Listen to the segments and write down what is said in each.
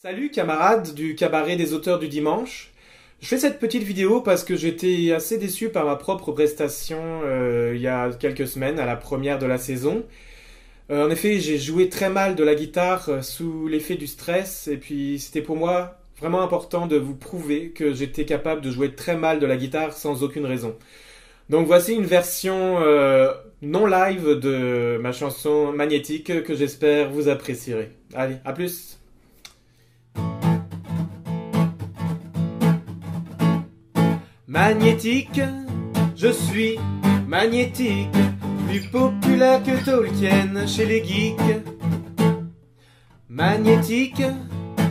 Salut camarades du cabaret des auteurs du dimanche. Je fais cette petite vidéo parce que j'étais assez déçu par ma propre prestation il y a quelques semaines à la première de la saison. En effet, j'ai joué très mal de la guitare sous l'effet du stress et puis c'était pour moi vraiment important de vous prouver que j'étais capable de jouer très mal de la guitare sans aucune raison. Donc voici une version non live de ma chanson Magnétique que j'espère vous apprécierez. Allez, à plus! Magnétique, je suis magnétique, plus populaire que Tolkien chez les geeks. Magnétique,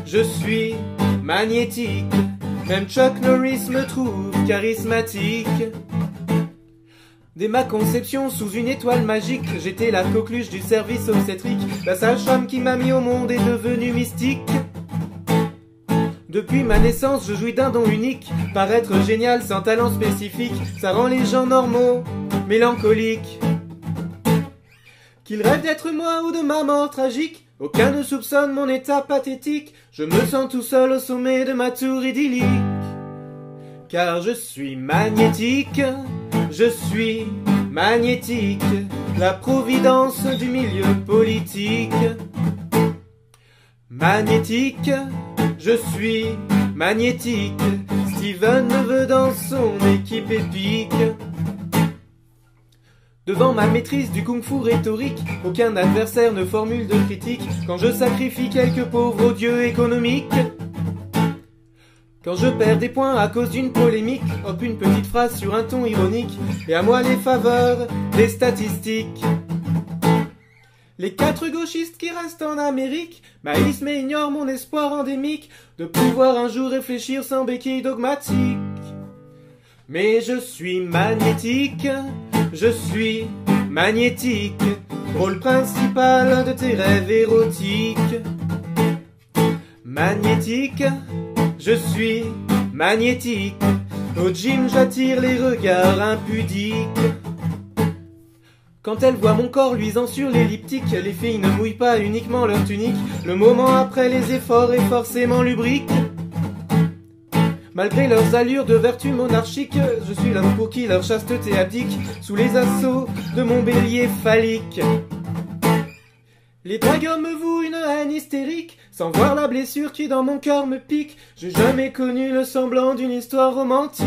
je suis magnétique, même Chuck Norris me trouve charismatique. Dès ma conception sous une étoile magique, j'étais la coqueluche du service obstétrique. La sage-femme qui m'a mis au monde est devenue mystique. Depuis ma naissance, je jouis d'un don unique. Paraître génial sans talent spécifique, ça rend les gens normaux mélancoliques. Qu'ils rêvent d'être moi ou de ma mort tragique, aucun ne soupçonne mon état pathétique. Je me sens tout seul au sommet de ma tour idyllique. Car je suis magnétique, je suis magnétique, la providence du milieu politique. Magnétique, je suis magnétique, Steven me veut dans son équipe épique. Devant ma maîtrise du kung-fu rhétorique, aucun adversaire ne formule de critique quand je sacrifie quelques pauvres dieux économiques. Quand je perds des points à cause d'une polémique, hop une petite phrase sur un ton ironique, et à moi les faveurs des statistiques. Les 4 gauchistes qui restent en Amérique maïs mais ignorent mon espoir endémique de pouvoir un jour réfléchir sans béquille dogmatique. Mais je suis magnétique, je suis magnétique, rôle principal de tes rêves érotiques. Magnétique, je suis magnétique, au gym j'attire les regards impudiques. Quand elles voient mon corps luisant sur l'elliptique, les filles ne mouillent pas uniquement leur tunique, le moment après les efforts est forcément lubrique. Malgré leurs allures de vertu monarchique, je suis l'homme pour qui leur chasteté abdique, sous les assauts de mon bélier phallique. Les dragueurs me vouent une haine hystérique, sans voir la blessure qui dans mon cœur me pique. J'ai jamais connu le semblant d'une histoire romantique.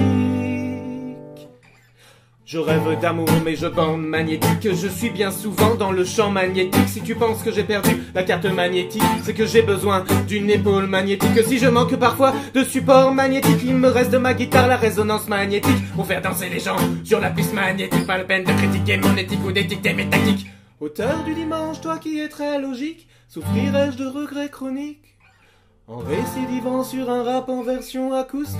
Je rêve d'amour mais je bande magnétique. Je suis bien souvent dans le champ magnétique. Si tu penses que j'ai perdu la carte magnétique, c'est que j'ai besoin d'une épaule magnétique. Si je manque parfois de support magnétique, il me reste de ma guitare la résonance magnétique pour faire danser les gens sur la piste magnétique. Pas la peine de critiquer mon éthique ou d'étiqueter mes tactiques. Auteur du dimanche, toi qui es très logique, souffrirais-je de regrets chroniques en récidivant sur un rap en version acoustique?